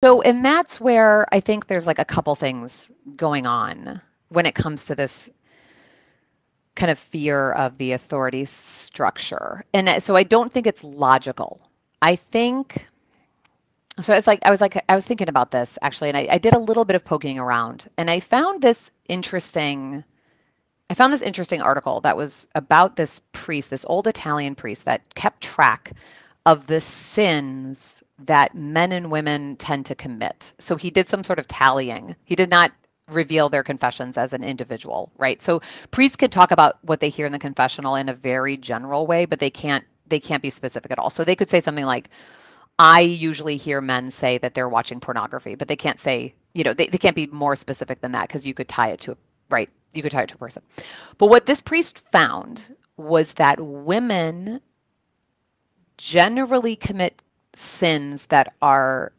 So, and that's where I think there's like a couple things going on when it comes to this kind of fear of the authority structure. And so I don't think it's logical. I think so I was thinking about this actually, and I did a little bit of poking around and I found this interesting article that was about this priest, this old Italian priest that kept track of the sins that men and women tend to commit. So he did some sort of tallying. He did not reveal their confessions as an individual, right? So priests can talk about what they hear in the confessional in a very general way, but they can't be specific at all. So they could say something like, I usually hear men say that they're watching pornography, but they can't say, they can't be more specific than that because you could tie it to, right? You could tie it to a person. But what this priest found was that women generally commit sins that are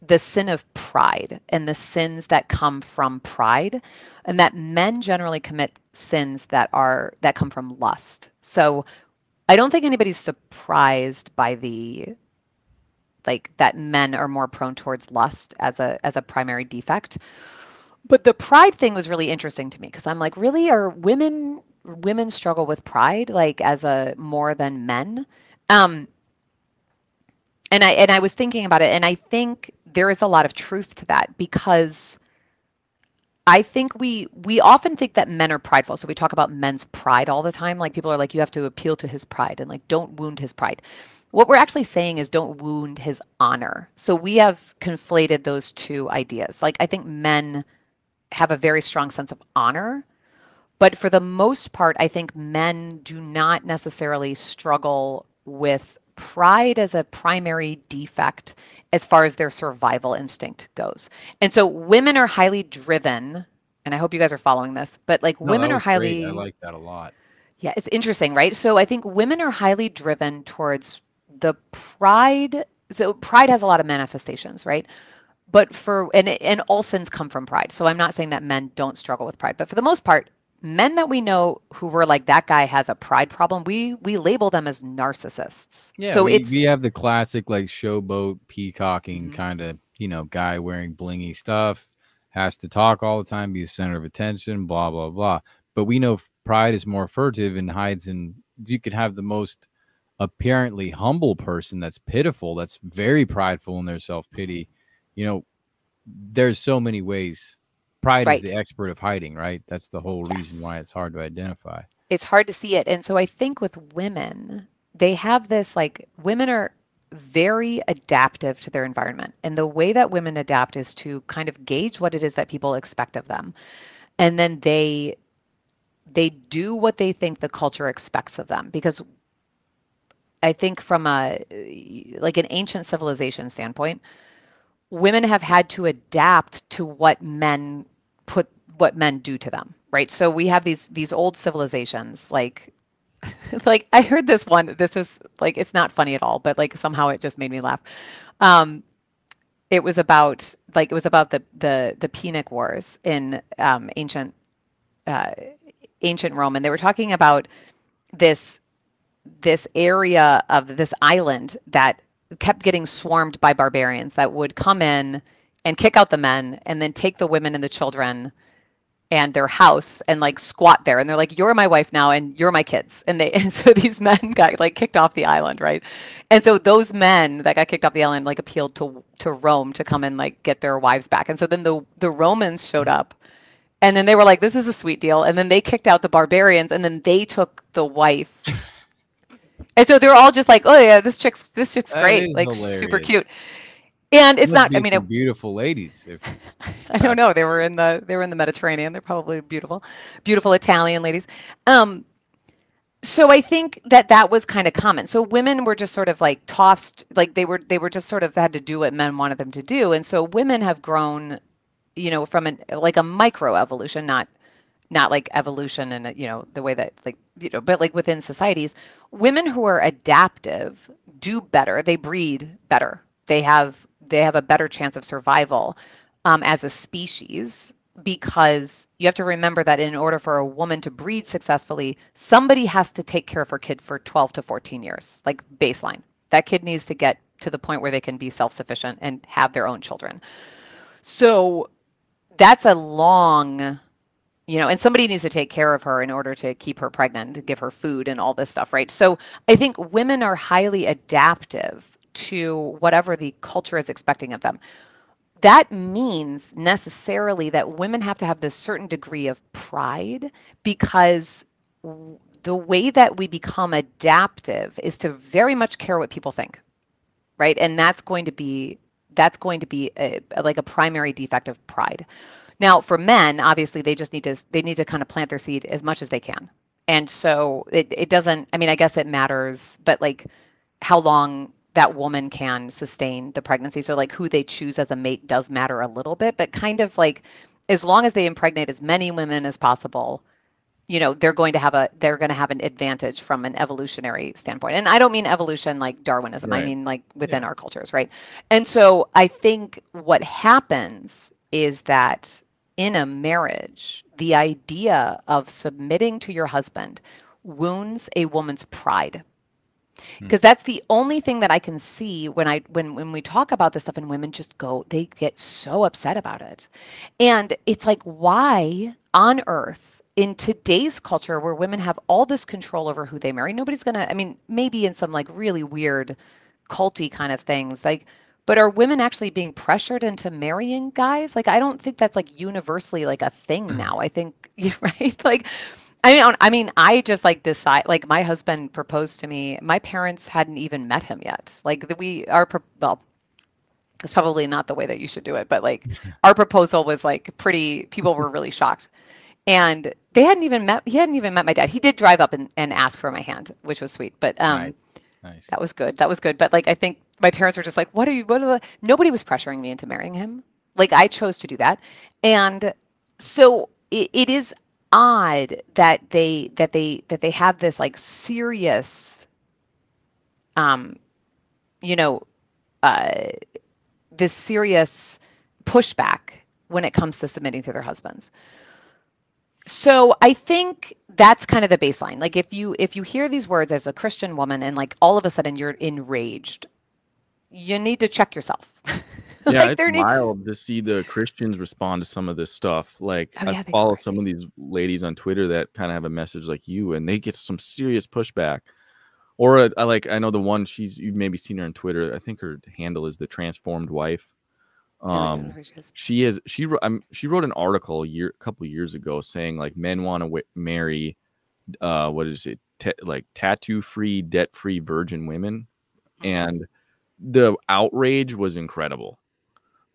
the sin of pride and the sins that come from pride, and that men generally commit sins that come from lust. So I don't think anybody's surprised by that men are more prone towards lust as a primary defect. But the pride thing was really interesting to me because I'm like, really, are women struggle with pride like as a more than men? Um, and I was thinking about it, and I think there is a lot of truth to that because I think we often think that men are prideful. So we talk about men's pride all the time. Like people are like, you have to appeal to his pride and like don't wound his pride. What we're actually saying is don't wound his honor. So we have conflated those two ideas. Like I think men have a very strong sense of honor, but for the most part, I think men do not necessarily struggle with pride as a primary defect as far as their survival instinct goes. And so women are highly driven, and I hope you guys are following this, but like No, that women are was great. I highly, like that a lot. yeah, it's interesting, right? So I think women are highly driven towards the pride. So pride has a lot of manifestations, right? But and all sins come from pride. So I'm not saying that men don't struggle with pride, but for the most part, men that we know who were like that guy has a pride problem, we label them as narcissists. Yeah, So we it's have the classic like showboat peacocking Mhm. kind of, guy wearing blingy stuff, has to talk all the time, be the center of attention, blah blah blah. But we know pride is more furtive and hides in. You could have the most apparently humble person that's pitiful, that's very prideful in their self-pity. You know, there's so many ways. Pride is the right. expert of hiding, right? That's the whole reason Yes. why it's hard to identify. It's hard to see it. And so I think with women, they have this like women are very adaptive to their environment. And the way that women adapt is to kind of gauge what it is that people expect of them. And then they do what they think the culture expects of them because I think from a like an ancient civilization standpoint, women have had to adapt to what men do to them, right? So we have these old civilizations like like I heard this one. This was like it's not funny at all, but like somehow it just made me laugh. Um, it was about the Punic Wars in uh, ancient Rome, and they were talking about this this area of this island that kept getting swarmed by barbarians that would come in and kick out the men and then take the women and the children and their house and like squat there and they're like you're my wife now and you're my kids and so these men got like kicked off the island, right? And so those men that got kicked off the island like appealed to Rome to come and like get their wives back, and so then the Romans showed up and then they were like this is a sweet deal, and then they kicked out the barbarians and then they took the wife. And so they're all just like, oh yeah, this chick's That great, is like super hilarious. cute. And There it's must not, I be mean, some beautiful ladies if I don't that's know. They were in the Mediterranean. They're probably beautiful, beautiful Italian ladies. Um, so I think that was kind of common. So women were just sort of like tossed, like they were just sort of had to do what men wanted them to do. And so women have grown, from like a micro evolution, not like evolution and the way that like but like within societies, women who are adaptive do better. They breed better. They have a better chance of survival as a species, because you have to remember that in order for a woman to breed successfully, somebody has to take care of her kid for 12 to 14 years, like baseline. That kid needs to get to the point where they can be self-sufficient and have their own children. So that's a long, and somebody needs to take care of her in order to keep her pregnant, to give her food and all this stuff, right? So I think women are highly adaptive to whatever the culture is expecting of them. That means necessarily that women have to have this certain degree of pride, because the way that we become adaptive is to very much care what people think, right? And that's going to be like a primary defect of pride. Now, for men, obviously, they need to kind of plant their seed as much as they can. And so it doesn't, I mean, I guess it matters, but like how long that woman can sustain the pregnancy. So like who they choose as a mate does matter a little bit, but kind of like as long as they impregnate as many women as possible, they're going to have an advantage from an evolutionary standpoint. And I don't mean evolution like Darwinism. Right. I mean like within our cultures, right? And so I think what happens is that in a marriage, the idea of submitting to your husband wounds a woman's pride. Because that's the only thing that I can see when we talk about this stuff, and women they get so upset about it. And it's like, why on earth in today's culture where women have all this control over who they marry, nobody's gonna, I mean, maybe in some like really weird culty kind of things, like, but are women actually being pressured into marrying guys? Like, I don't think that's like universally like a thing now. I think, right? Like, I just like decide, like my husband proposed to me. My parents hadn't even met him yet. Like well, it's probably not the way that you should do it, but like our proposal was like people were really shocked. And he hadn't even met my dad. He did drive up and ask for my hand, which was sweet. But Nice. that was good. That was good. But like, I think my parents were just like, nobody was pressuring me into marrying him. Like I chose to do that. And so it is odd that they have this like serious, this serious pushback when it comes to submitting to their husbands. So I think that's kind of the baseline. Like if you hear these words as a Christian woman and like all of a sudden you're enraged, you need to check yourself. Yeah, Like, it's wild to see the Christians respond to some of this stuff. Like I follow some of these ladies on Twitter that kind of have a message like you, and they get some serious pushback. Or I know the one, you've maybe seen her on Twitter. I think her handle is the Transformed Wife. She wrote an article a couple years ago saying like men want to marry what is it, like tattoo-free, debt-free virgin women, and the outrage was incredible.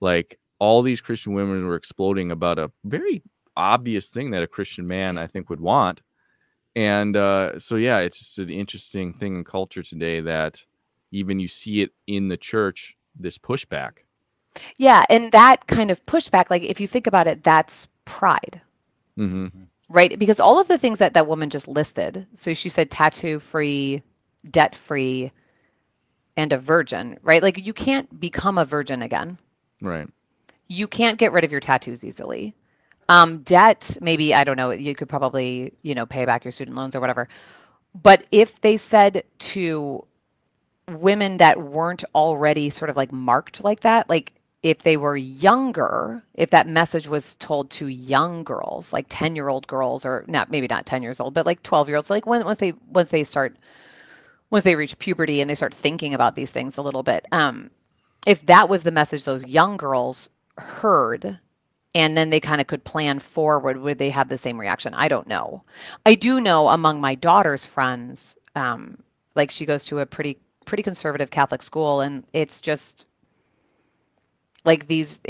Like all these Christian women were exploding about a very obvious thing that a Christian man I think would want. And so yeah, it's just an interesting thing in culture today that even you see it in the church, this pushback. Yeah, and that kind of pushback, like if you think about it, that's pride, right? Because all of the things that woman just listed, so she said tattoo-free, debt-free, and a virgin, right? Like you can't become a virgin again. Right. You can't get rid of your tattoos easily. Debt, maybe, I don't know, you could probably, pay back your student loans or whatever. But if they said to women that weren't already sort of like marked like that, like if they were younger, if that message was told to young girls, like 10-year-old girls, or maybe not 10 years old, but like 12-year-olds, like once they reach puberty and they start thinking about these things a little bit, if that was the message those young girls heard, and then they kind of could plan forward, would they have the same reaction? I don't know. I do know among my daughter's friends, like she goes to a pretty conservative Catholic school, and it's just like there's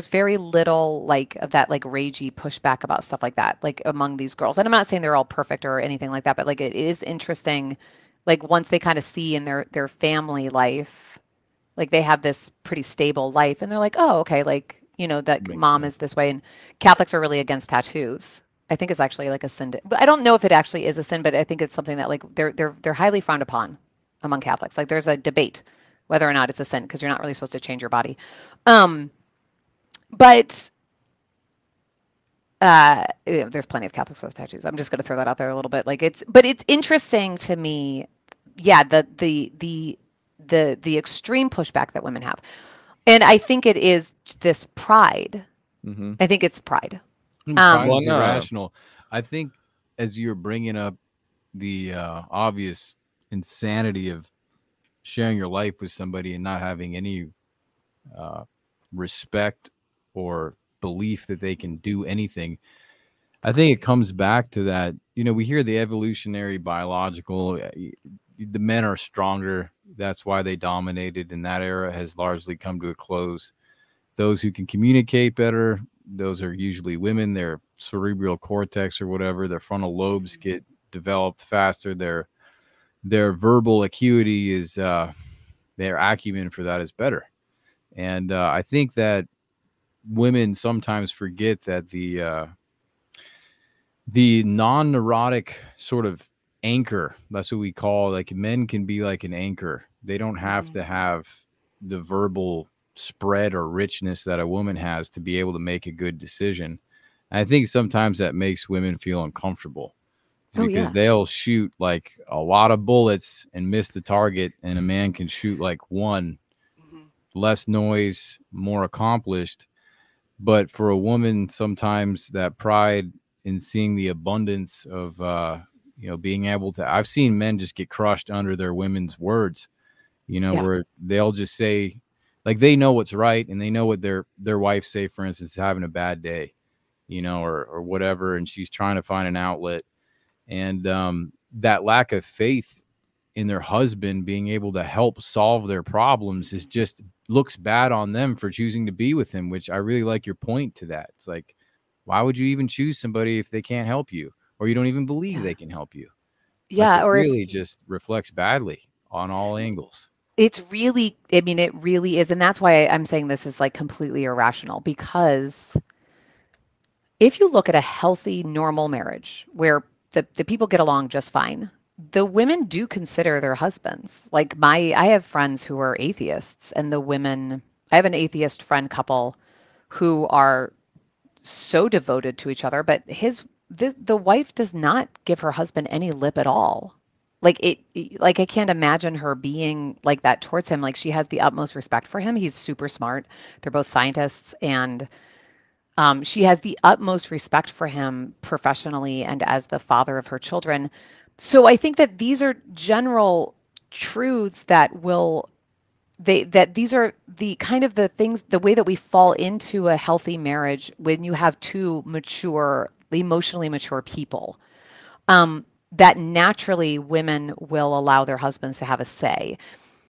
very little like of that like ragey pushback about stuff like that, like among these girls. And I'm not saying they're all perfect or anything like that, but like it is interesting, like once they kind of see in their family life, like they have this pretty stable life, and they're like, oh, okay, like, that mom is this way. And Catholics are really against tattoos. I think it's actually like a sin, but I don't know if it actually is a sin, but I think it's something that like they're highly frowned upon among Catholics. Like there's a debate whether or not it's a sin, because you're not really supposed to change your body. But there's plenty of Catholics with tattoos. I'm just going to throw that out there a little bit. Like but it's interesting to me. Yeah. The the extreme pushback that women have. And I think it is this pride. Mm-hmm. I think it's pride. Pride is irrational. I think as you're bringing up the obvious insanity of sharing your life with somebody and not having any respect or belief that they can do anything, I think it comes back to that. You know, we hear the evolutionary biological, the men are stronger. That's why they dominated, and that era has largely come to a close. Those who can communicate better, those are usually women. Their cerebral cortex or whatever, their frontal lobes get developed faster. Their verbal acuity is, their acumen for that is better. And I think that women sometimes forget that the non-neurotic sort of anchor, that's what we call, like, men can be like an anchor. They don't have to have the verbal spread or richness that a woman has to be able to make a good decision. And I think sometimes that makes women feel uncomfortable because they'll shoot like a lot of bullets and miss the target, and a man can shoot like one, less noise, more accomplished. But for a woman, sometimes that pride in seeing the abundance of being able to, I've seen men just get crushed under their women's words, where they'll just say, like, they know what's right, and they know what their wife, say, for instance, is having a bad day, or whatever, and she's trying to find an outlet. And that lack of faith in their husband being able to help solve their problems is just looks bad on them for choosing to be with him, which I really like your point to that. It's like, why would you even choose somebody if they can't help you, or you don't even believe they can help you? Yeah. Like, or really just reflects badly on all angles. It's really, I mean, it really is. And that's why I'm saying this is like completely irrational, because if you look at a healthy, normal marriage where the people get along just fine, the women do consider their husbands. Like I have friends who are atheists, and the women, I have an atheist friend couple who are so devoted to each other, but the wife does not give her husband any lip at all. Like I can't imagine her being like that towards him. Like, she has the utmost respect for him. He's super smart. They're both scientists, and she has the utmost respect for him professionally and as the father of her children. So I think that these are general truths that these are the kind of the things, the way that we fall into a healthy marriage when you have two mature, emotionally mature people. That naturally women will allow their husbands to have a say.